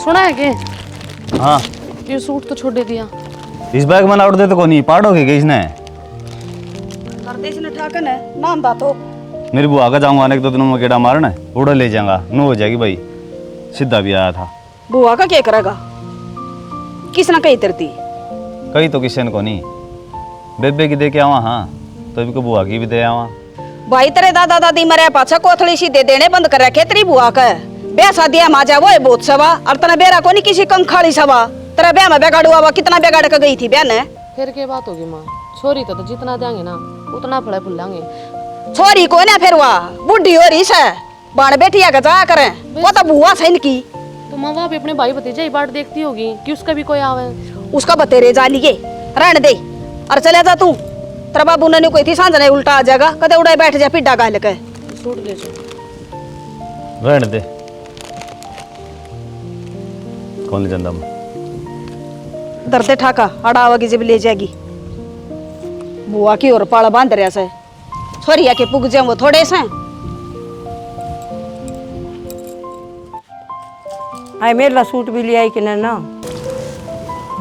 सुना है के? हाँ ये सूट तो छोड़ दे दिया। इस बैग में लाउट दे तो कोनी पाड़ोगे के इसने कर दे इसने ठाकन है नाम बातो। मेरी बुआ का जाऊंगा एक दो दिनों में केड़ा मारना है उड़ा ले जाऊंगा नो हो जाएगी भाई। सीधा भी आया था। बुआ का क्या करेगा? किसने कही तरती? कहीं तो किसी ने को नहीं बेबे की दे के आवा। हाँ तो अभी को बुआ की भी दे आवा। भाई तेरे दादा दादी मरे पाछा कोथड़ी सी दे देने बंद कर रखे तेरी बुआ का। ब्याह शादियां माजा वो है बहुत सवा और तना बेरा को नहीं किसी कंखाड़ी सवा। तेरा ब्याह में बेगाड़ू हुआ कितना बेगाड़ के गई थी ब्याह ने। फिर क्या बात होगी माँ? छोरी तो जितना देंगे ना उतना फड़े फुलांगे। छोरी को ना फिर वाह बुढ़ी हो रही से बाण बेटिया का जा करे वो तो बुआ से इनकी। तो माँ वहाँ पे अपने भाई भतीजा ही बाट देखती होगी कि उसका भी कोई आवे। उसका बतेरे जा लिए रहने दे और चले जा तू। तेरा बाबू ने कोई थी सांझ नहीं उल्टा आ जाएगा कदे उड़ाई बैठ जा पिड्डा गाल के। सूट ले जो रहने दे कौन ले जांदा मैं दर्दे ठाका अड़ावगी जब ले जाएगी बुआ की और पाला बांध रहा से छोरिया के पुग जाऊं वो थोड़े से। आई मेरा सूट भी ले आई कि ना?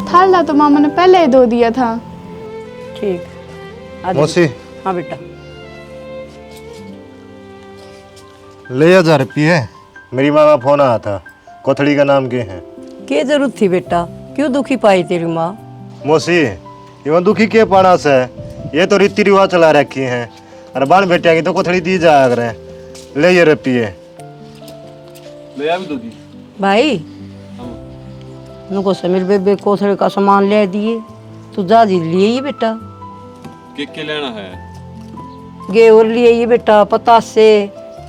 थाला तो मामा ने पहले ही धो दिया था। ठीक मौसी हाँ बेटा ले 1000 रुपये। मेरी माँ का फोन आया था। कोथड़ी का नाम क्या है? क्या जरूरत थी बेटा? क्यों दुखी पाई तेरी माँ? मौसी ये दुखी के पाना से ये तो रीति रिवाज चला रखी हैं और बाण बेटिया की तो कोथड़ी दी जा करे। ले ये रुपये ले आ भी दो दी भाई नुको समीर बेबे कोथड़े का सामान ले दिए तू जाजी लिए ही बेटा। के लेना है? गे और लिए ये बेटा पतासे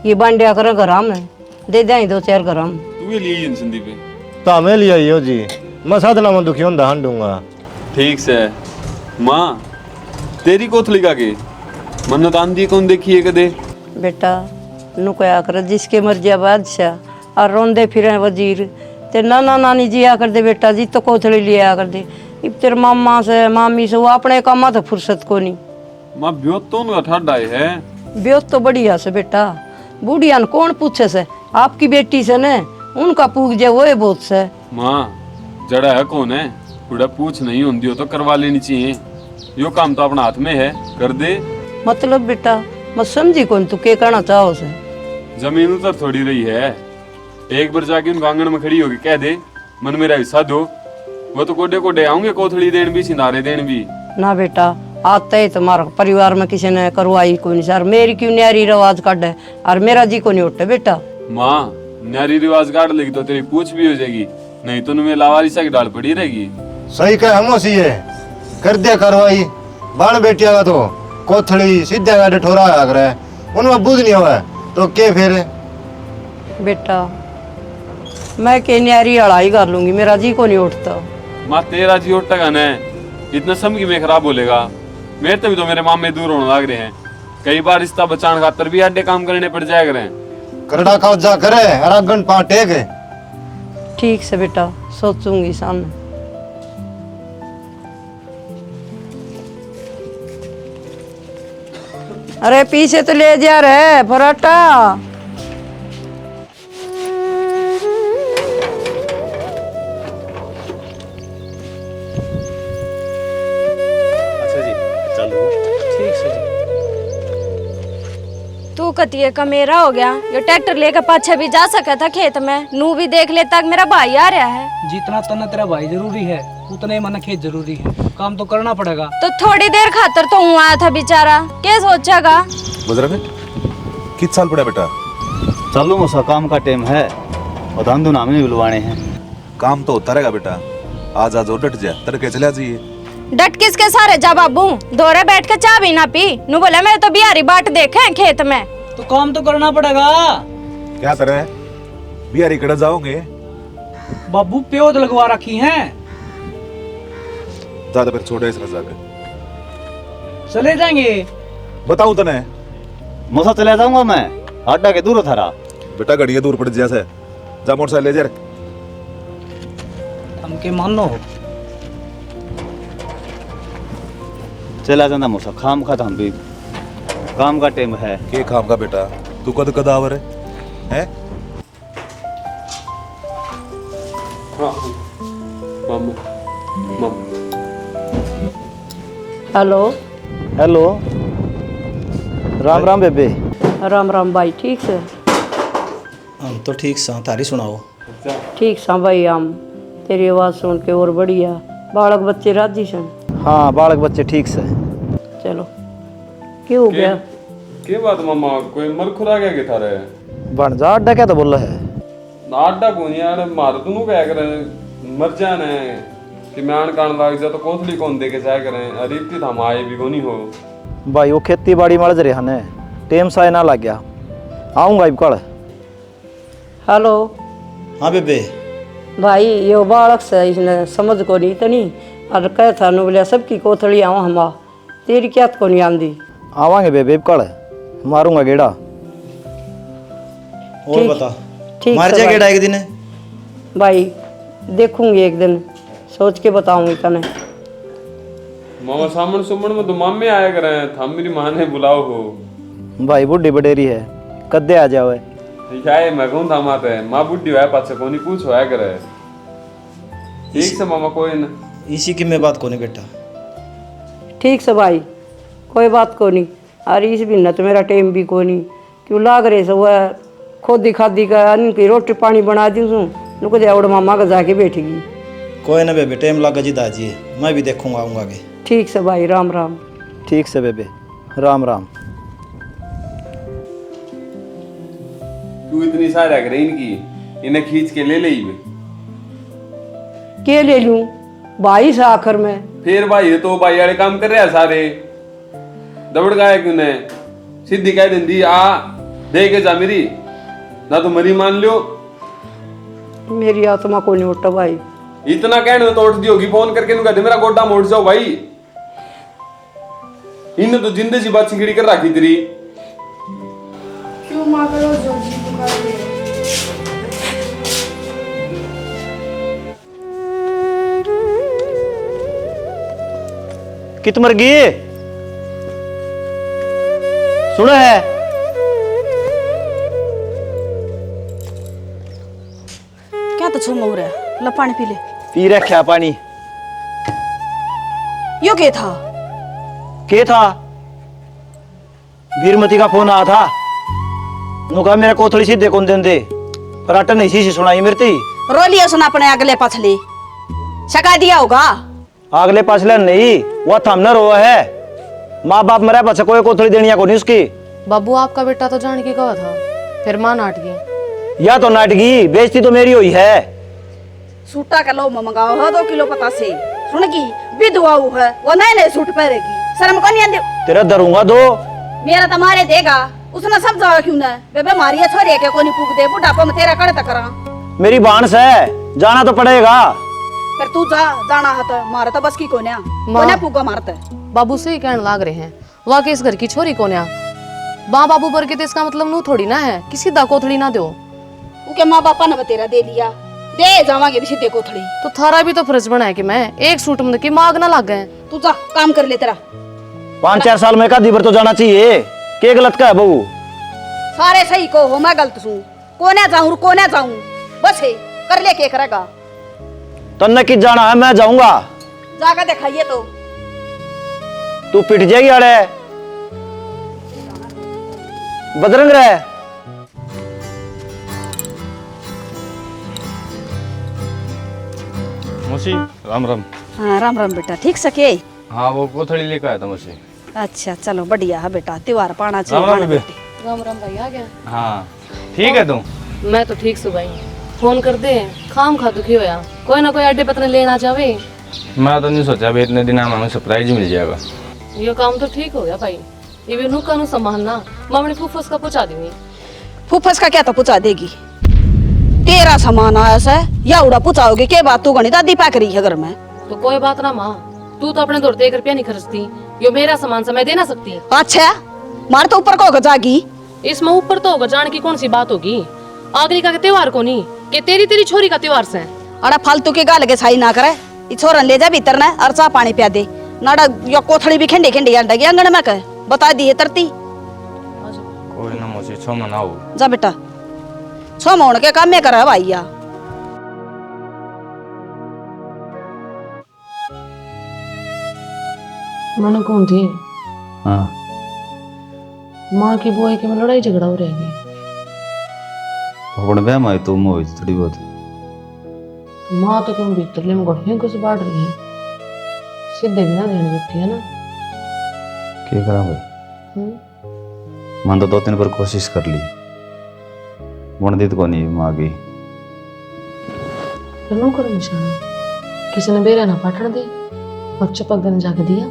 ये बांडिया कर गरम दे दें 2-4 गरम। तू भी लिए जिंदगी पे तो हमें लिया यो जी मैं साधना में दुखी होंदा हंडूंगा। ठीक से माँ तेरी कोथली का के मन्नत आंधी कौन देखी है कदे? बेटा नुको आकर जिसके मर्जी बादशाह और रोंदे फिरे वजीर ते नाना नानी जी आकर दे बेटा जी तो कोथड़ी लिए आकर दे। इब तेरे मामा से मामी से वो अपने कामा तो फुर्सत को नहीं। माँ ब्योत तो उनका ठंड आए है। ब्योत तो बढ़िया से बेटा बूढ़िया ने कौन पूछे से आपकी बेटी से ने उनका पूछ जाए वो है बहुत से। माँ जड़ा है कौन है बूढ़ा पूछ नहीं होती हो तो करवा लेनी चाहिए। यो काम तो अपना हाथ में है कर दे। मतलब बेटा मैं समझी कौन तू के कहना चाहो से? जमीन उतर थोड़ी रही है एक बार जाके उनका आंगन में खड़ी होगी कह दे मन मेरा हिस्सा दो वो तो कोडे कोडे आऊंगे कोथड़ी देन भी सिंधारे देन भी। ना बेटा आता है तुम्हारा परिवार में किसी ने करवाई कोई नहीं सर मेरी क्यों न्यारी रिवाज काट है और मेरा जी को नहीं उठे बेटा। माँ न्यारी रिवाज काट लेगी तो तेरी पूछ भी हो जाएगी नहीं तो तुम्हें लावारिसा की डाल पड़ी रहेगी। सही कह मौसी ये कर दिया कार्रवाई। बाण बेटिया का तो कोथड़ी सीधा गाड़े ठोरा आ करे उनमें बुझ नहीं हुआ तो के फिर बेटा मैं के न्यारी अड़ाई कर लूंगी मेरा जी को नहीं उठता। माँ तेरा जी उठेगा न इतना समझ में खराब बोलेगा। मेरे तभी तो मेरे मामे दूर होने लग रहे हैं कई बार रिश्ता बचाने खातर भी आडे काम करने पड़ जाया करें। करड़ा खाओ जा करे अरागन पाटे के। ठीक से बेटा सोचूंगी सामने। अरे पीछे तो ले जा रहे पराठा। तू कतिये का मेरा हो गया ये ट्रैक्टर लेकर पाछे भी जा सका था खेत में नू भी देख लेता मेरा भाई आ रहा है। जितना तना तेरा भाई जरूरी है उतना ही मन खेत जरूरी है काम तो करना पड़ेगा। तो थोड़ी देर खातर तो हूँ आया था बेचारा क्या सोचेगा। कित साल पड़ा बेटा? चलो मुसा काम का टाइम है और धंधु नाम नहीं बुलवाने हैं। काम तो होता रहेगा बेटा आज आज और डट जा तड़के चला जाइए। डट किसके सारे जा बाबू दोरे बैठ के चाय भी ना पी नू बोले मैं तो बिहारी बाट देखे खेत में। तो काम तो करना पड़ेगा। क्या तरह बिहारी कड़ा जाओगे? बाबू प्योद लगवा रखी हैं। ज्यादा फिर छोड़े इस रजा के चले जाएंगे। बताऊं तने मुसा चले जाऊंगा मैं अड्डा के दूर थारा। बेटा गड़िया दूर पड़ जैसे जा मोटरसाइकिल ले जा। हमके मानो चला जाना मुसा खाम खा हम भी काम का टाइम है। के काम का बेटा तू कद कद आवर है? हाँ mummy mummy hello. Hello, Ram Ram बेबे। राम राम भाई, ठीक से? हम तो ठीक सा, तारी सुनाओ। ठीक सा भाई, हम तेरी आवाज़ सुन के और बढ़िया। बालक बच्चे राजी सन? हाँ, बालक बच्चे ठीक से। चलो, क्यों हो गया? के बात मामा, कोई मर खुरा गया के थारे? बन जा अड्डा क्या तो बोल रहा है? आडा कौन यार, मार तू क्या करे, मर जाने कि मैं आन कान लाग जा तो कोथली कौन दे के जाए करें, अरे इतनी थम आए भी कोनी हो। भाई वो खेती बाड़ी मर्ज रहे हने, टेम सा ना लग गया। आऊँगा अब कल। हेलो। हाँ बेबे। भाई यो बालक से इसने समझ को नहीं तनी और कह था नु बोलिया सबकी कोथड़ी आवा हमा, तेरी क्या को नहीं आंदी। आवांगे बेबे कल, मारूंगा गेड़ा। और बता, ठीक मार से जा भाई। गेड़ा एक दिन? भाई देखूंगी एक दिन, सोच के बताऊंगी तने। मामा सामन सुमन में तो मामे आया करे, थम मेरी माँ ने बुलाओ हो। भाई बुढ़ी बडेरी है, कद्दे आ जाओ। यार मैं कहूँ था माते, माँ बुढ़ी है पाछे कोनी पूछो आया करे। ठीक से मामा, कोई ना। इसी की मैं बात को नहीं बेटा। ठीक से भाई, कोई बात को नहीं। अरे इस भी न तो मेरा टाइम भी को नहीं, क्यों लाग रहे सब वह खोदी खादी का इनकी रोटी पानी बना दी हूँ, नुको जावड़ मामा का जाके बैठेगी। कोई ना बेबे, टाइम लगा जी दाजी, मैं भी देखूंगा, आऊँगा आगे। ठीक से भाई, राम राम। ठीक से बेबे, राम राम। तू इतनी सारा करे इनकी, इन्हें खींच के ले ही। के ले लूं भाई से आखिर में? फिर भाई ये तो भाई वाले काम कर रहे हैं सारे, दबड़ गए क्यों ने? सीधी कह दी आ दे के जा मेरी, ना तो मरी मान लो। मेरी आत्मा को नहीं उठता भाई। इतना कहने तो उठ दी होगी, फोन करके नु कहते मेरा गोड्डा मोड़ जाओ भाई। इन्हें तो जिंदगी सी बात सिगड़ी कर रखी तेरी। क्यों माँ करो जो जी पुकार रही है? कित मर गई सुना है? क्या तो छुम हो रहा है, ला पानी पी ले। पी रखा पानी। यो के था? के था? वीरमती का फोन आया था, नुका मेरा कोथड़ी सीधे कौन देंदे, पर अटन नहीं सी सुनाई मेरी। रो लिया सुना अपने अगले पछले, शका दिया होगा। अगले पाछले नहीं, वो थमने रोआ है। माँ बाप मरा बच्चा कोई कोथड़ी देनी को नहीं उसकी। बाबू आपका बेटा तो जान के कहा था, फिर मां नाट गई। या तो नाटकी, बेइज्जती तो मेरी हुई है। सूटा का लो मंगाओ हो 2 किलो पता से, सुन की विधवा है, वो नए नए सूट पहनेगी, शर्म को नहीं आंदी। तेरा दरूंगा दो। मेरा तो मारे देगा, उसने सब जावा क्यों ना? बेबे मारिया छोरी के कोनी पूक दे, बुढ़ापा में तेरा कड़ तक करा। मेरी बांस है, जाना तो पड़ेगा। फिर तू जा, जाना है तो मारा तो बस की कोन्या, कोन्या पूगा मारता है। बाबू से ही कहने लाग रहे हैं, वाकई इस घर की छोरी कोन्या। माँ बाबू पर के तो इसका मतलब नू थोड़ी ना है किसी दा कोथड़ी ना दो। उनके माँ बापा ने तेरा दे लिया, दे जावांगे भी सीधे कोथड़ी। तो थारा भी तो फर्ज बना है कि मैं एक सूट में की मांग ना लग गए। तू जा काम कर ले, तेरा 5-4 साल में का दीवर तो जाना चाहिए। के गलत का है बहू? सारे सही को हो, मैं गलत हूँ। कोने जाऊँ कोने जाऊँ, बस है कर ले, के करेगा? तन्ने की जाना है, मैं जाऊंगा। जाकर दिखाइए तो तू पिट जाएगी अड़े, बदरंग रहे। मौसी राम राम। हाँ राम राम बेटा, ठीक सके? हाँ वो कोथड़ी लेकर आया था मौसी। अच्छा चलो बढ़िया है बेटा, त्योहार पाना राम राम चाहिए। बेबे। राम राम भाई, आ गया? हाँ ठीक है तुम? मैं तो ठीक सु भाई, फोन कर दे, खाम खा दुखी होया, कोई ना कोई अड्डे पतने लेना चाहे। मैं तो नहीं सोचा भी इतने दिन हमें सरप्राइज मिल जाएगा। ये काम तो ठीक हो गया भाई, ये भी नुका नु संभालना, मम्मी फूफस का पूछा दी। फूफस का क्या तो पूछा देगी, तेरा सामान आया से या उड़ा पूछाओगे के बात? तू गणी दादी पैक रही है घर में। तो कोई बात ना माँ, तू तो अपने दौड़ते 1 रुपया नहीं खर्चती, यो मेरा सामान से मैं दे ना सकती। अच्छा मार तो ऊपर को जागी, इसमें ऊपर तो होगा, जान की कौन सी बात होगी? आगरी का त्योहार को नहीं कि तेरी छोरी का त्योहार से। अरे फालतू की गाल के साई ना करे, छोरन ले जा भीतर ना और चाह पानी पिया दे। नाड़ा यो कोथड़ी भी खंडे खंडे अंडा गया अंगन में कह बता दिए तरती। कोई ना मौसी, छो मनाओ। जा बेटा, 6 महीने के काम में करा भाईया। मैंने कौन थी हाँ माँ की बुआ की में लड़ाई झगड़ा हो रहेगी। अपने ब्याह में तुम हो थोड़ी बहुत माँ तो तुम भीतर ले गठिया कुछ बांट रही है, सीधे बिना देने देती है ना। क्या करा भाई, हम्म? मन तो 2-3 बार कोशिश कर ली, बन दी तो को नहीं माँ की। फिर नो करो निशाना, किसी ने बेरा ना पाटन दे और चपक देने जाके दिया।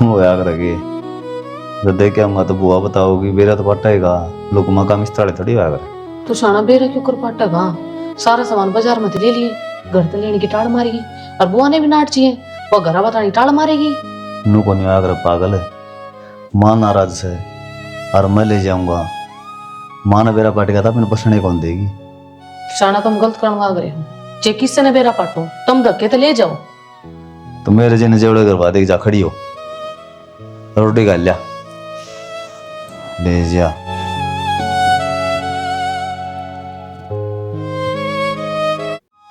वो याद रखे जब देख आऊंगा तो बुआ बताओगी बेरा तो पटाएगा, लोग माँ का मिस्ताड़े थोड़ी आया करे। तो शाना बेरा क्यों कर पाटेगा, सारा सामान बाजार में ले लिए, घर से लेने की टाड़ मारेगी और बुआ ने भी नाट चाहिए वो घर बतानी टाड़ मारेगी। नू को नहीं आकर पागल है, माँ नाराज है और मैं ले जाऊंगा, माँ ने बेरा पाटेगा था मैंने बसने कौन देगी। शाना तुम गलत करने लग रहे हो, जे किससे ने बेरा पाटो तुम धक्के तो ले जाओ। तो मेरे जने जेवड़े करवा देगी, जा खड़ी हो रोटी खा लिया ले जा।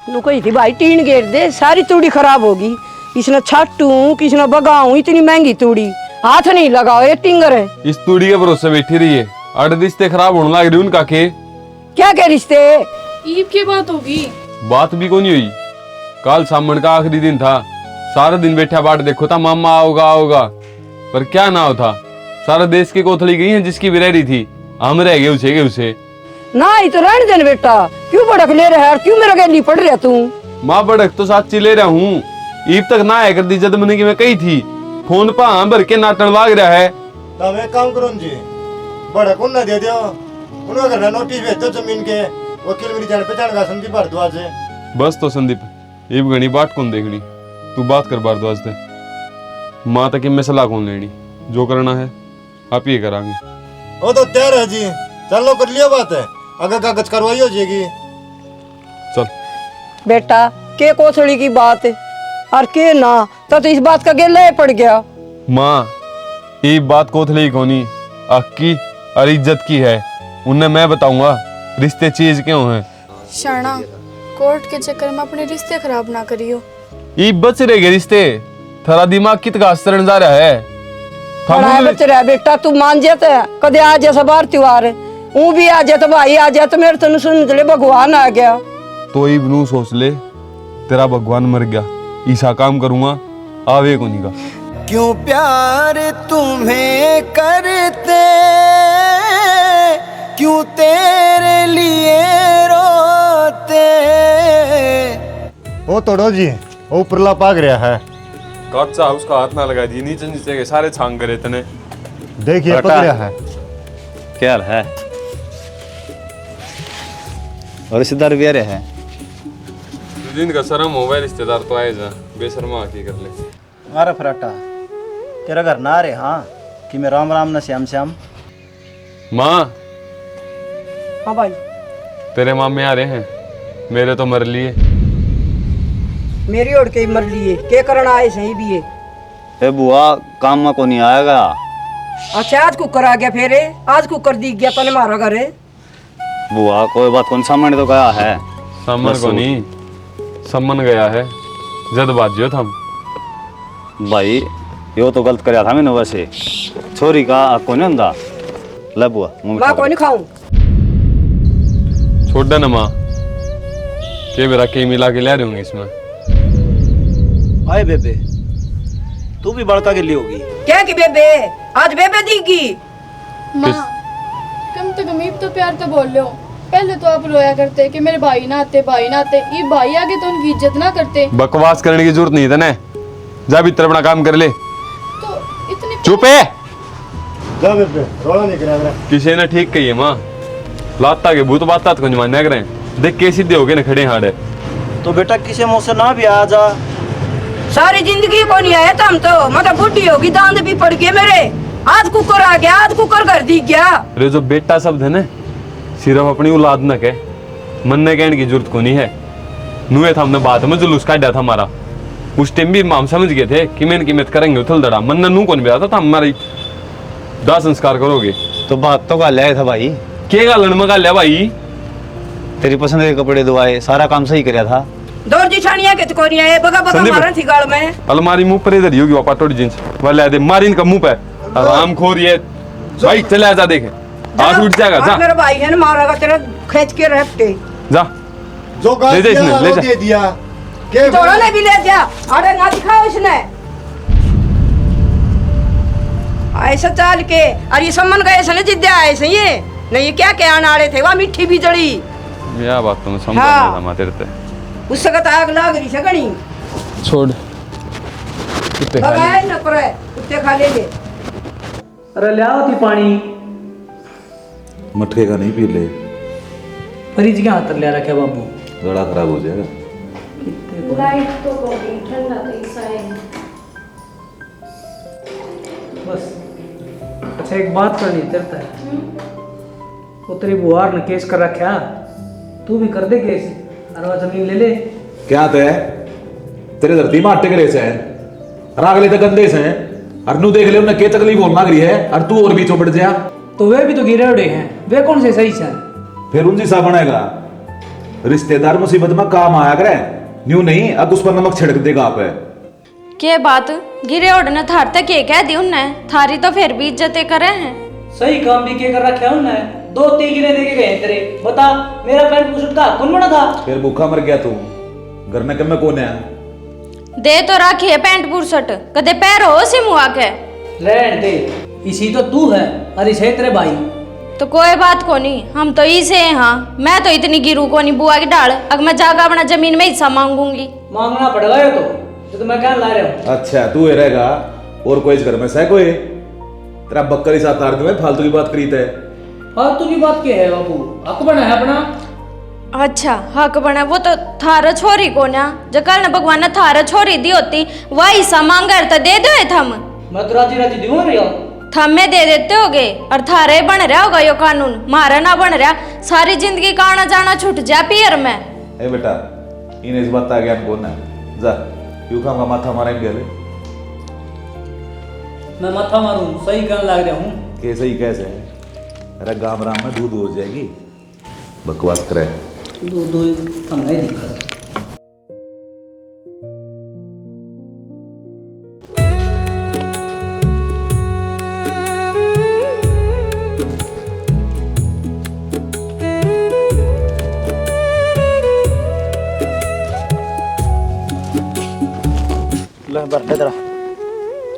नु कही थी भाई टीन गेट दे, सारी तूड़ी खराब होगी, किसने छाटू किसने बगाऊं, इतनी महंगी तूड़ी हाथ नहीं लगाओ, ये टिंगर है। इस तूड़ी के भरोसे बैठी रही है, अड़ रिश्ते खराब होने लग रही उनका के। क्या क्या रिश्ते, ईब की बात होगी। बात भी को नहीं हुई, कल सामन का आखिरी दिन था, सारा दिन बैठा बाट देखो था मामा आओगा आओगा, पर क्या ना था, सारा देश की कोथली गई है जिसकी भी रह रही थी, हम रह गए उसे ना ही तो रहने देन बेटा, क्यों भड़क ले रहा है, क्यों मेरा गैली पड़ रहा तू। माँ भड़क तो साची ले रहा हूँ, ईब तक ना आया कर दी जद मैंने की मैं कही थी, फोन पा भर के नाटन वाग रहा है। तब एक काम करो जी, बड़ा कौन ना दे दो, उन्होंने अगर नोटिस भेज दो जमीन के, वकील मेरी जान पहचान का संदीप भारद्वाज है। बस तो संदीप ईब गणी बाट कौन देखनी, तू बात कर भारद्वाज से, माँ तक मैं सलाह कौन लेनी, जो करना है आप ये करांगे। वो तो तैयार है जी, चलो कर लिया बात है, अगर कागज कार्रवाई हो जाएगी। चल बेटा के कोथड़ी की बात है और के ना, तो इस बात का गेला पड़ गया। माँ ये बात कोथली कोनी हक की और इज्जत की है, उन्हें मैं बताऊंगा रिश्ते चीज क्यों हैं। शाना कोर्ट के चक्कर में अपने रिश्ते खराब ना करियो। ये बच रहे गए रिश्ते, थारा दिमाग कित का असर जा रहा है। बड़ा बच रहा बेटा, तू मान जाता है कदे आ जा सबार त्योहार, वो भी आ जाता भाई आ जाता, मेरे तो सुन चले भगवान आ गया। तो ये बनू सोच ले तेरा भगवान मर गया, ईसा काम करूंगा आवे को नहीं का। क्यों प्यार तुम्हें करते, क्यों तेरे लिए रोते। वो तोड़ो जी, वो उपरला पाग रहा है, कच्चा उसका हाथ ना लगा दी, नीचे नीचे के सारे छांग करे तने। देखिए पकड़ा है। क्या हाल है और रिश्तेदार भी आ रहे हैं, दिन का शर्म हो गया, रिश्तेदार तो आए जा, बेशर्मा आके कर ले। अरे फराटा तेरा घर ना रे, हाँ कि मैं राम राम न श्याम श्याम। माँ हाँ भाई तेरे मामे आ रहे हैं, मेरे तो मर लिए। मेरी ओर के मर लिए, के करना आए सही भी है। ए बुआ काम में को नहीं आएगा। अच्छा आज कुकर आ गया, फेरे आज कुकर दिख गया तने मारा करे। बुआ कोई बात कौन सामने तो कहा है, सम्मन को नहीं सम्मन गया है, जल्दबाजियो था भाई यो तो गलत कराया था मैंने, वैसे छोरी का आपको नहीं अंदा ले बुआ मुंह मैं कोई नहीं खाऊं। छोड़ दे ना माँ, के मेरा के मिला के ले रहे होंगे इसमें। आए बेबे तू भी बड़का गिल्ली होगी क्या कि बेबे आज बेबे दिखगी। माँ कम से कम ईब तो प्यार तो बोल लो, पहले तो आप रोया करते कि मेरे भाई ना आते ये भाई आगे तो उनकी इज्जत ना करते। बकवास करने की जरूरत नहीं है ना, जा भीतर अपना काम कर ले। तो इतनी चुप है, जा बेबे रोना नहीं करा, किसी ने ठीक कही है माँ, लाता के भूत बात कुछ मान्या करें, देख के सीधे हो गए ना खड़े हाड़े। तो बेटा किसी मुंह से ना भी आ जा, सारी जिंदगी को नहीं आया था हम तो, मतलब बुढ़ी होगी दांत भी पड़ गए मेरे, आज कुकर आ गया आज कुकर कर दी गया। अरे जो बेटा शब्द है ना सिर्फ अपनी औलाद न कह, मनने कहने की जरूरत को नहीं है। नुए था हमने बात में जुलूस काटा था हमारा, उस टाइम भी हम समझ गए थे कि मैं कीमत करेंगे उथल दड़ा, मन नू कौन भी था हमारी दाह संस्कार करोगे। तो बात तो गाल था भाई, के गालन में गाल भाई, तेरी पसंद के कपड़े धोआए, सारा काम सही कराया था, दौर जिठानिया के तो कोनी आए बगा बगा संदीप। मारन थी गाल में। अलमारी मुंह पर इधर ही होगी वापा टोटी जींस वाले दे मारी इनका मुंह पे आराम खोर ये भाई चले जा देखे हाथ उठ जाएगा जा मेरा भाई है ना मारेगा तेरा खींच के रखते जा जो गाल ले जा दिया, इसने, ले वो जा। दे दिया के चोरा ने भी ले दिया। अरे ना दिखाओ इसने ऐसा चाल के और ये सम्मन गए सने जिद्दे आए सही ये नहीं ये क्या क्या आने वाले थे वहाँ मिट्टी भी जड़ी यह बात तुम समझ हाँ। नहीं था माते रहते उससे कहता आग लाग रही सगणी छोड़ कुत्ते खा लगाए न करे कुत्ते खा ले अरे ले आओ थी पानी मटके का नहीं पी ले फ्रिज के हाथ ले रखे बाबू गला खराब हो जाएगा लाइट तो होगी ठंडा तो ऐसा है बस। अच्छा एक बात करनी चलता है वो तेरी बुआर ने केस कर रखा तू भी कर दे केस अरे वो जमीन ले ले। क्या तय तेरे धरती में आटे के रेस है रागले तक गंदे से और नू देख ले उन्हें क्या तकलीफ होने लग रही है और तू और बीचों बढ़ जा तो वे भी तो गिरे उड़े हैं वे कौन से सही से फिर उनसे सा बनेगा रिश्तेदार मुसीबत में काम आया करे न्यू नहीं अब उस पर नमक छिड़क देगा आप के बात गिरे उड़ने थार तक के कह दी उनने थारी तो फिर भी इज्जतें करे हैं सही काम भी के कर रखा है उन्हें 2-3 गिरे देके गए तेरे बता मेरा पैंट पुसट का कौन बना था फिर भूखा मर गया तू घर में कम में कौन है दे तो राखी है पैंट पुरसट कदे पैर हो सी मुआ के रहन दे इसी तो तू है और इसे तेरे भाई तो कोई बात को नहीं हम तो इसे हैं हाँ मैं तो इतनी गिरू को नहीं बुआ की डाल अगर मैं जाकर अपना जमीन में हिस्सा मांगूंगी मांगना पड़ेगा ये तो मैं क्या ला रहा हूँ अच्छा तू ये रहेगा और कोई इस घर में सह कोई तेरा बक्करी साथ तार में फालतू की बात करी थे फालतू की बात क्या है बाबू हक बना है अपना अच्छा हक बना वो तो थारा छोरी को ना जो कल ने भगवान ने थारा छोरी दी होती वह हिस्सा मांगा तो दे दो थम मैं तो राजी राजी दूंगा रे थमे दे देते होगे और थारे बन रहा होगा यो कानून मारा ना बन रहा सारी जिंदगी का आना जाना छूट जा पियर में ए बेटा इन्हें इस बात का ज्ञान कौन है जा यूं का माथा मारेंगे ले मैं माथा मारूं सही कहने लग रहा हूँ कैसे ही कैसे अरे गाँव राम में दूध हो जाएगी बकवास करे दो हम नहीं दिखा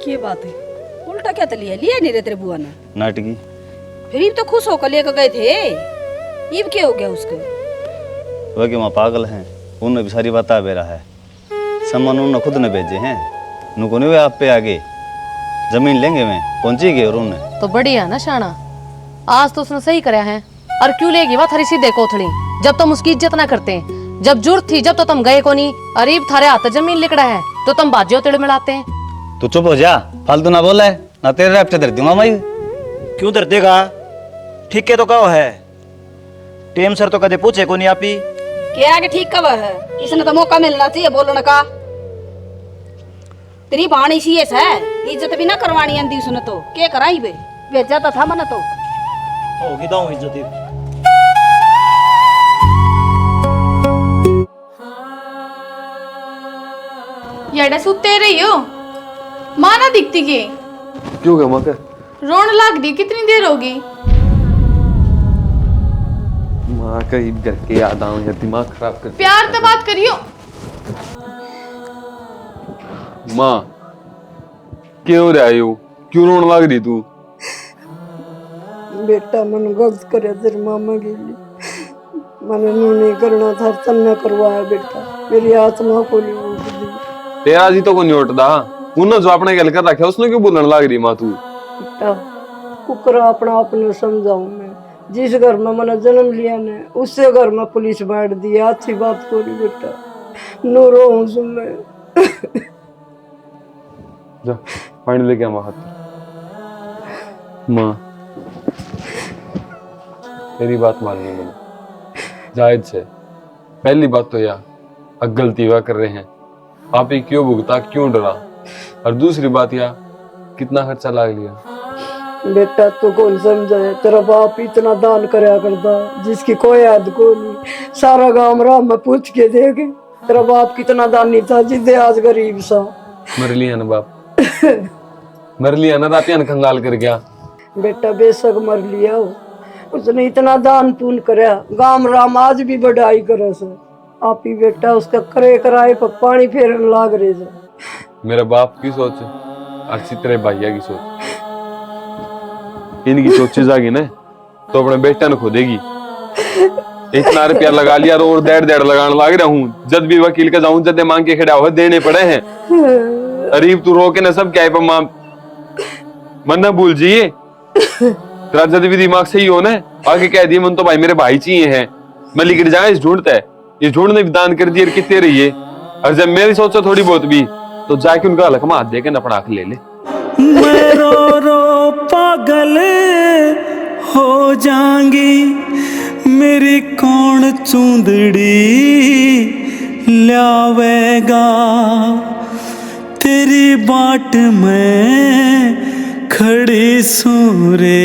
क्या बात है उल्टा क्या लिया लिया नहीं रे तेरे बुआ ने नाटकी फिर ये तो खुश होकर लेकर गए थे ये क्या हो गया उसको वह कि वहाँ पागल हैं उन्होंने भी सारी बता बेरा है सामान उन्होंने खुद ने भेजे हैं नुको नहीं हुए आप पे आगे जमीन लेंगे मैं पहुंची गए और उन्हें तो बढ़िया ना शाना आज तो उसने सही कराया है और क्यों लेगी वह थारी सीधे कोथड़ी जब तुम उसकी इज्जत ना करते जब जरूरत थी जब तो तुम गए को नहीं अरीब थारे हाथ जमीन लिकड़ा है तो तुम बाजियों तिड़ मिलाते हैं तू चुप हो जा फालतू ना बोला है ना तेरे रैप्टे धर दूंगा मैं क्यों दर देगा ठीक है तो कहो है टेम सर तो कदे पूछे को नहीं आपी क्या आगे ठीक कब है इसने तो मौका मिलना चाहिए बोलने का तेरी बाणी सी है इज्जत भी ना करवानी आंदी उसने तो क्या कराई बे भेजा तो था मन तो होगी तो इज्जत येड़ा सुते रही हो माँ ना दिखती के क्यों गया माँ रोन लाग दी कितनी देर होगी माँ कहीं घर के याद आऊं या दिमाग खराब कर प्यार तो बात करियो माँ क्यों रे आई हो क्यों रोने लग रही तू बेटा मन गलत करे तेरे मामा के लिए मैंने नू नहीं करना था तन्ना करवाया बेटा मेरी आत्मा को नहीं उठ दी तेरा जी तो को नहीं उठदा उन्होंने जो अपने गल कर रखा उसने क्यों बोलने लग रही माँ तू बेटा कुकरा अपना अपने समझाऊं मैं जिस घर में मैंने जन्म लिया ने उससे घर में पुलिस बैठ दी अच्छी बात को नहीं बेटा नो रो सुन मैं जा पानी लेके आ माँ माँ तेरी बात मान ली मैंने जायज से पहली बात तो यार अब गलती वह कर रहे हैं आप ही क्यों भुगता क्यों डरा और दूसरी बात यार कितना खर्चा लाग लिया बेटा तू कौन समझाए तेरा बाप इतना दान करया करता जिसकी कोई याद को नहीं सारा गांव राम में पूछ के देखे तेरा बाप कितना दानी था जिदे आज गरीब सा। मर लिया ना बाप, मर लिया ना रातियान कंगाल कर गया। बेटा बेशक मर लिया हो, उसने इतना दान पुण्य करया, गाम राम आज भी बढ़ाई करे से। आप ही बेटा उसका करे कराए पर पानी फेरन लाग रहे से। मेरे बाप की सोच अच्छी तेरे भैया की सोच, इनकी सोच जागी ना तो अपने बेटा ने खोदेगी। इतना रुपया लगा लिया और 1.5 लगाने लग रहा हूँ। जब भी वकील का जाऊं जब मांग के खड़ा हुआ देने पड़े हैं। अरीब तू रोके ना सब क्या है, पर मां मन ना भूल जाइए। तेरा जब भी दिमाग सही हो ना आगे कह दिए मन तो भाई मेरे भाई चाहिए है, मैं लिख जाए इस ढूंढता है, ये ढूंढने भी दान कर दिए कितने रही है। और जब मेरी सोचो थोड़ी बहुत भी तो जाके उनका हलक में हाथ दे के नपड़ा के ले ले। मैं रो रो पागल हो जाऊंगी, मेरी कौन चूंदड़ी लावेगा, तेरी बाट में खड़ी सूरे।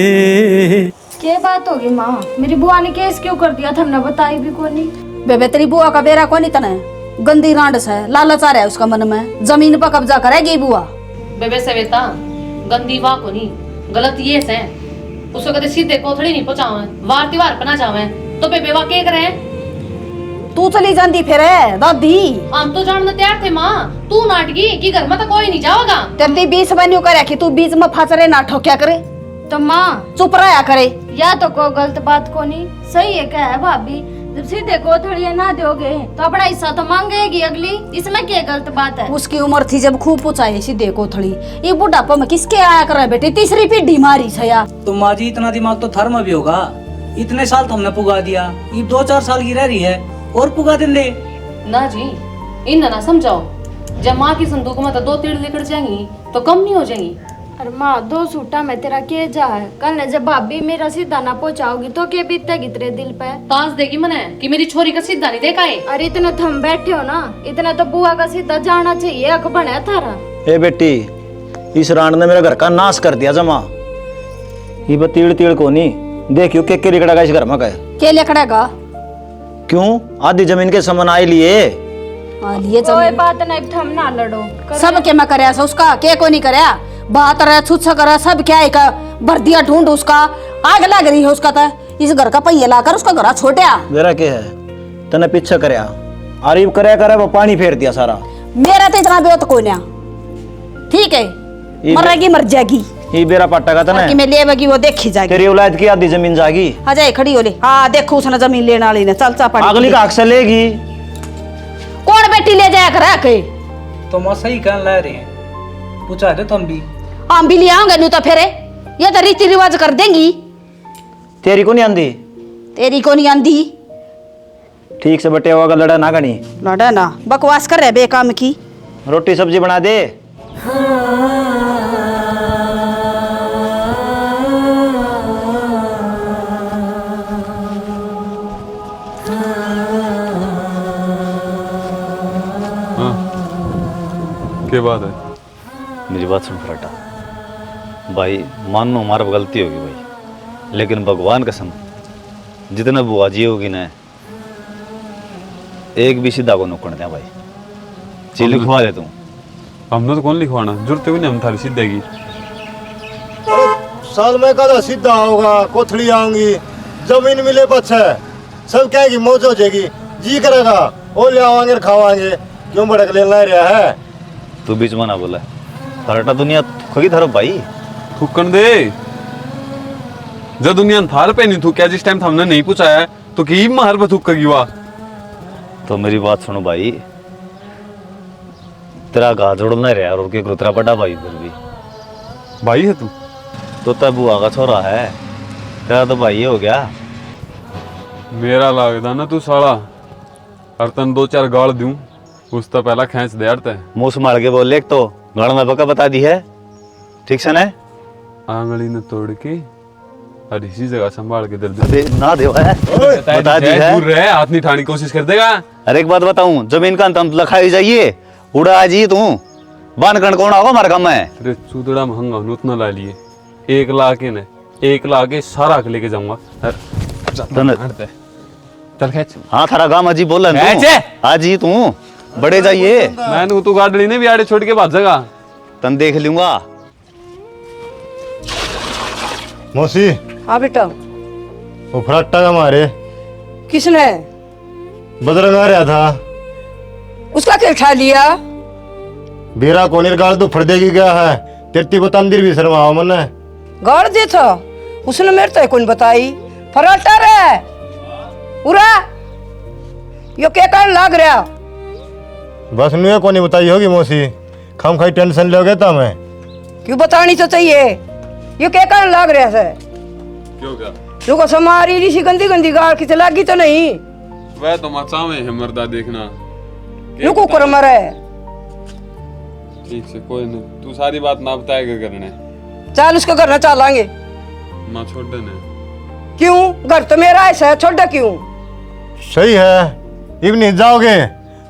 क्या बात होगी माँ, मेरी बुआ ने केस क्यों कर दिया था, हमने बताई भी को नहीं। बेबे तेरी बुआ का बेरा को नहीं तना गंदी रांडस है, लालच आ रहा है उसका मन में, जमीन पर कब्जा करेगी बुआ। बेबे सवेता गंदी वाह को नहीं, गलत ये से उसको कदे सीधे कोथड़ी नहीं पहुंचावे, वार तिवार पना जावे तो बेबे वाह के करे। तू चली जाती फिर है दादी। हम तो जानने तैयार थे माँ, तू नाटकी कि घर में तो कोई नहीं जाओगा। तेरी बीच में न्यू करे कि तू बीच में फांसरे ना ठोक्या करे, तो माँ चुप रहा करे। या तो कोई गलत बात को नहीं, सही है क्या है भाभी, जब सीधे कोथड़िया ना दोगे तो अपना हिस्सा तो मांगेगी अगली, इसमें क्या गलत बात है। उसकी उम्र थी जब खूब पूछाए सीधे कोथड़ी, ये बुढ़ापा में किसके आया करे बेटी, तीसरी पीढ़ी मारी छया। तो माँ जी इतना दिमाग तो थर में भी होगा, इतने साल तो हमने पुगा दिया, ये 2-4 साल की रह रही है और पुगा देंगे ना जी। इन ना समझाओ, जब माँ की संदूक में तो 2 तीड़ लेकर जाएंगी तो कम नहीं हो जाएंगी। अरे माँ 2 सूटा में तेरा के जा है, कल ने जब भाभी मेरा सीधा ना पहुंचाओगी तो के बीतेगी तेरे दिल पे। ताज देगी मने कि मेरी छोरी का सीधा नहीं देखा है। अरे इतना थम बैठे हो ना, इतना तो बुआ का सीधा जाना चाहिए, अक बने थारा। ए बेटी, इस रांड ने मेरे घर का नाश कर दिया जमा। ये तीड़ तीड़ को नहीं देखियो के लिकड़ा का इस घर में का के लिकड़ेगा? क्यों आधी जमीन के समन आए लिए लिए कोई बात नहीं, थम ना लड़ो। सब के मैं करया उसका के को नहीं करया, बात रहा छुच्छा करा सब क्या है का भर दिया ढूंढ उसका, आग लग रही है उसका। था इस घर का पहिया लाकर उसका घर छोटा मेरा क्या है, तने पीछे करया आरीब करया करे वो पानी फेर दिया सारा। मेरा तो इतना बेवत कोई ना, ठीक है मरेगी मर जाएगी। ये बेरा पट्टा का तने कि मैं लेवेगी वो देखी जाएगी, तेरी औलाद की आधी जमीन जागी। आ जाए खड़ी हो ले, हाँ देखो उसने जमीन लेने वाली ने, चल चा पानी अगली का अक्सर लेगी। कौन बेटी ले जाया करा के? तो माँ सही कहने ला रहे हैं, पूछा है तो हम भी ले आओगे नहीं तो फिर ये तो रीति रिवाज कर देंगी। तेरी को नहीं आंदी? तेरी को नहीं आंदी, ठीक से बटे होगा लड़ा ना गणी, लड़ा ना बकवास कर रहे बेकाम की। रोटी सब्जी बना दे। क्या बात है? मेरी बात सुन फराटा भाई, मानो हमारा गलती होगी भाई, लेकिन भगवान कसम जितना बुआ जी होगी ना एक भी सीधा को नुकड़ दे भाई, चीज लिखवा दे तू। हमने तो कौन लिखवाना, जरूरत भी नहीं हम थारी सीधे की। साल में कदा सीधा होगा, कोथड़ी आऊंगी, जमीन मिले पछे सब कहेगी मौज हो जाएगी, जी करेगा वो ले आवांगे खावांगे, क्यों भड़क ले ला रहा है। तू बीच में ना बोला, फराटा दुनिया थुकी धरो भाई, थूकन दे। जब दुनिया थार पे नहीं थूक, जिस टाइम हमने नहीं पूछा है तो की महर पे थूक कगी वाह। तो मेरी बात सुनो भाई, तेरा गा जोड़ना रहा और के तेरा बड़ा भाई फिर भी भाई है तू तो तब बुआ का छोरा है, तेरा तो भाई हो गया। मेरा लगता ना तू साला, और तन 2-4 गाड़ दूं उस तो पहला खींच दे यार। मुंह संभाल के बोले, एक तो गाड़ में पक्का बता दी है, ठीक से ना आंगली ने तोड़ के और इसी जगह संभाल के दर्द दे ना दे बता दी है। दूर रहे, हाथ नहीं उठाने की कोशिश कर देगा। अरे एक बात बताऊं, जमीन का अंत लखाई जाइए, उड़ा आ जी तू बान कण कौन होगा हमारा काम है। तेरे चूदड़ा महंगा उतना ला लिए, 1 लाख के ने 1 लाख के सारा के लेके जाऊंगा। चल खेच। हाँ थारा गाँव अजी बोला हाजी तू बड़े जाइए। मैंने तू गाड़ी ने भी आड़े छोड़ के भागेगा। तन देख लूंगा। मौसी हाँ बेटा। वो फराटा का मारे किसने? बदरंग आ रहा था, उसका क्या उठा लिया? बेरा को निर्गाल तो फट देगी क्या है, तेरी को तंदिर भी शर्मा मन गाड़ दे था उसने, मेरे तो कौन बताई। फराटा रे पूरा यो क्या कर लाग रहा? बस नुए को नहीं बताई होगी मौसी, खाम खाई टेंशन ले गया था मैं। क्यों बतानी तो चाहिए, यो क्या कर लाग रहा है? क्यों क्या? देखो समारी सी गंदी गंदी गाड़ की लागी तो नहीं? वह तो मचा में है मर्दा देखना। रुको कर मरे। ठीक से कोई नहीं, तू सारी बात ना बताएगा करने। चल उसको घर ना चलांगे। मां छोड़ देने। क्यों? घर तो मेरा है, छोड़ दे क्यों? सही है, इब नहीं जाओगे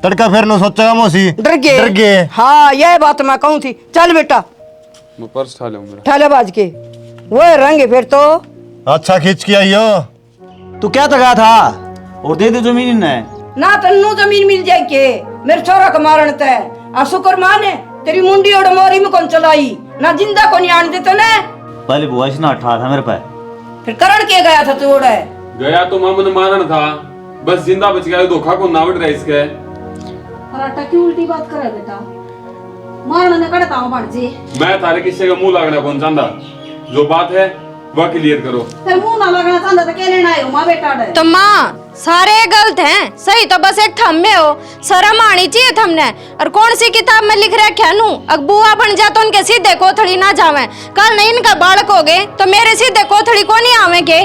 तड़का फिर न सोचेगा मौसी। डर गए। हाँ यह बात मैं कहूँ थी। चल बेटा मैं पर्स ठा लूंगा। ठाले बाज के वो रंगे फिर तो। अच्छा खींच के आइयो। तू क्या तका था और दे दे जमीन ने ना तन्नू जमीन मिल जाए के मेरे छोरा का मारण तय आ शुक्र माने तेरी मुंडी और मोरी में कौन चलाई ना जिंदा को नहीं आने देते ने। पहले बुआ से ना अठा था मेरे पे, फिर करण के गया था तोड़ है गया तो मामन मारण था, बस जिंदा बच गया। धोखा को नावट रहा इसके। फराटा की उल्टी बात करे बेटा, मारने ने कड़ता हूं बन जी। मैं थारे किसी का मुंह लगना कौन चाहता, जो बात है वह क्लियर करो। तेरे मुंह ना लगना चाहता तो क्या लेना है मां बेटा डे। तो माँ सारे गलत हैं, सही तो बस एक थम में हो। शर्म आनी चाहिए थमने। और कौन सी किताब में लिख रखा है नू अकबुआ बन जा तो उनके सीधे कोथड़ी ना जावे। कल नहीं इनका बालक हो गए तो मेरे सीधे कोथड़ी को नहीं आवेंगे।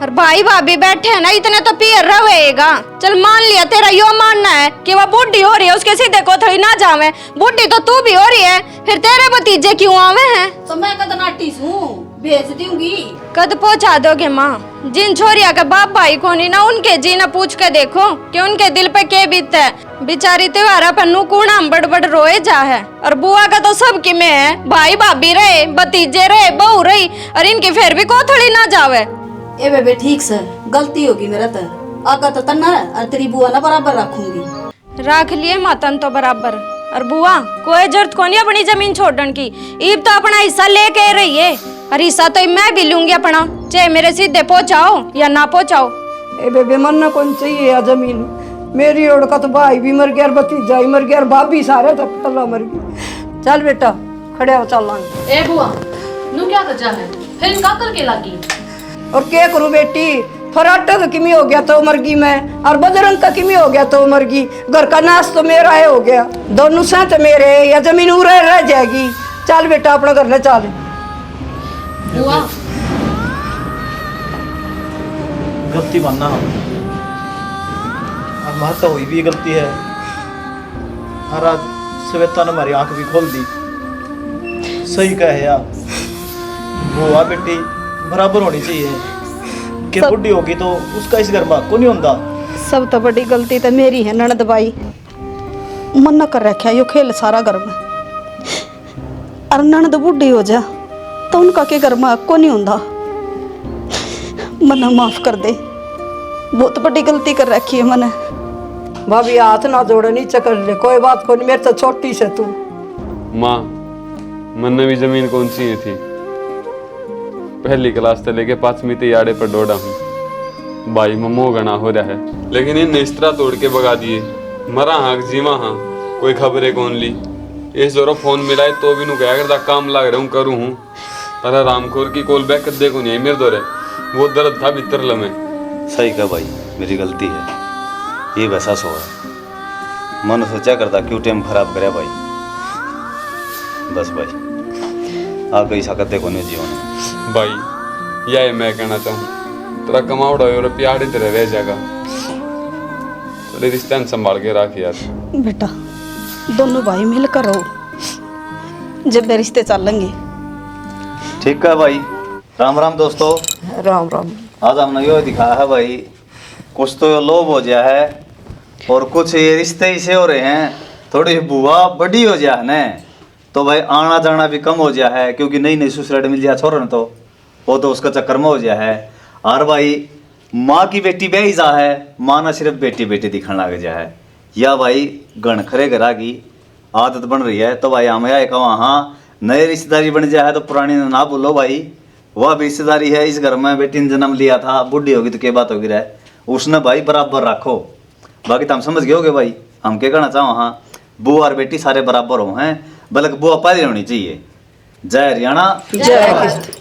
और भाई भाभी बैठे हैं ना, इतने तो पियर रहेगा। चल मान लिया तेरा यो मानना है कि वह बूढ़ी हो रही है उसके सीधे कोथड़ी ना जावे। बूढ़ी तो तू भी हो रही है, फिर तेरे भतीजे क्यों आवे हैं? तो मैं कद नाटी हूं, भेज दूंगी। कद पहुंचा दोगे माँ? जिन छोरिया का बाप भाई को नहीं ना उनके जी ना पूछ के देखो कि उनके दिल पे क्या बीतता है। बेचारी त्योहारा पन्नू कूड़ा बड़ रोए जा है। और बुआ का तो सब की में है, भाई भाभी रहे, भतीजे रहे, बहू रही, और इनकी फिर भी कोथड़ी ना जावे। ए बेबे ठीक से गलती होगी मेरा तो, आका तो तन्ना और तेरी बुआ ना बराबर रखूंगी। रख लिए मातन तो बराबर। और बुआ कोई जरूरत को नहीं अपनी जमीन छोड़न की, ईब तो अपना हिस्सा लेके रही है। और हिस्सा तो मैं भी लूंगी अपना, चाहे मेरे सीधे पहुंचाओ या ना पहुंचाओ। ए बेबे मरना कौन चाहिए या जमीन? मेरी ओर का तो भाई भी मर गया, भतीजा ही मर गया, और भाभी सारे तक तला मर गई। चल बेटा खड़े हो चल। ए बुआ नू क्या कर जा है, फिर इनका करके लागी। और क्या करूं बेटी, फराटा तो किमी हो गया तो मर गई मैं, और बजरंग का किमी हो गया तो मर गई। घर का नाश तो मेरा है हो गया, दोनों साथ मेरे या जमीन उरे रह जाएगी। चल बेटा अपना घर ले चल। बुआ गलती मानना हमारा तो हुई भी गलती है। और आज श्वेता ने हमारी आंख भी खोल दी। सही कहे यार, बुआ बेटी बराबर होनी चाहिए कि बुढ़ी होगी तो उसका इस घर में हक नहीं होता। सब तो बड़ी गलती तो मेरी है ननद भाई, मना कर रखा यो खेल सारा घर में। और ननद बुढ़ी हो जा तो उनका के घर में हक को नहीं होता। मना माफ कर दे, बहुत बड़ी गलती कर रखी है मैंने। भाभी हाथ ना जोड़े नीचे कर ले, कोई बात को नहीं, मेरे तो छोटी से तू। माँ मन ने भी जमीन कौन सी थी, पहली क्लास से लेके 5वीं तक आड़े पर दौड़ा हूँ। भाई में मोह गना हो रहा है, लेकिन इन इस तरह तोड़ के भगा दिए। मरा हाँ जीवा हाँ, कोई खबर है कौन ली। इस जोरो फोन मिलाए तो भी नु क्या करता काम लाग रहा हूँ करूँ हूँ, पर रामखोर की कॉल बैक कर दे को नहीं मेरे दौरे। वो दर्द था भीतर लमे। सही कहा भाई, मेरी गलती है, ये वैसा सो है। मन सोचा करता क्यों टाइम खराब करे भाई। बस भाई आ गई सकते को नहीं जीवन में। भाई यह मैं कहना चाहूँ, तेरा कमावड़ा और प्यार तेरे रह जाएगा। थोड़े रिश्ते संभाल के रख यार। बेटा दोनों भाई मिलकर रहो, जब मेरे रिश्ते चलेंगे। ठीक है भाई, राम राम दोस्तों। राम राम। आज हमने यो दिखाया है भाई, कुछ तो लोभ हो गया है और कुछ ये रिश्ते ही से हो रहे हैं। थोड़ी बुआ बड़ी हो गया है न, तो भाई आना जाना भी कम हो गया है, क्योंकि नई नई ससुराल मिल जाए छोरा तो वो तो उसका चक्कर में हो गया है। और भाई माँ की बेटी बेही जा है, माँ ना सिर्फ बेटी बेटी दिखने लग जा है। या भाई गण खरे घरा की आदत बन रही है, तो भाई हमें आए कहा हाँ नए रिश्तेदारी बन जाए है तो पुरानी ना भूलो भाई। वह भी रिश्तेदारी है, इस घर में बेटी ने जन्म लिया था, बुढ़ी होगी तो क्या बात होगी रहे, उसने भाई बराबर रखो। बाकी तुम समझ गए होगे भाई हम क्या कहना चाहो। हाँ बुआ और बेटी सारे बराबर हो हैं, बल्कि बुआ पहले होनी चाहिए। जय हरियाणा, जय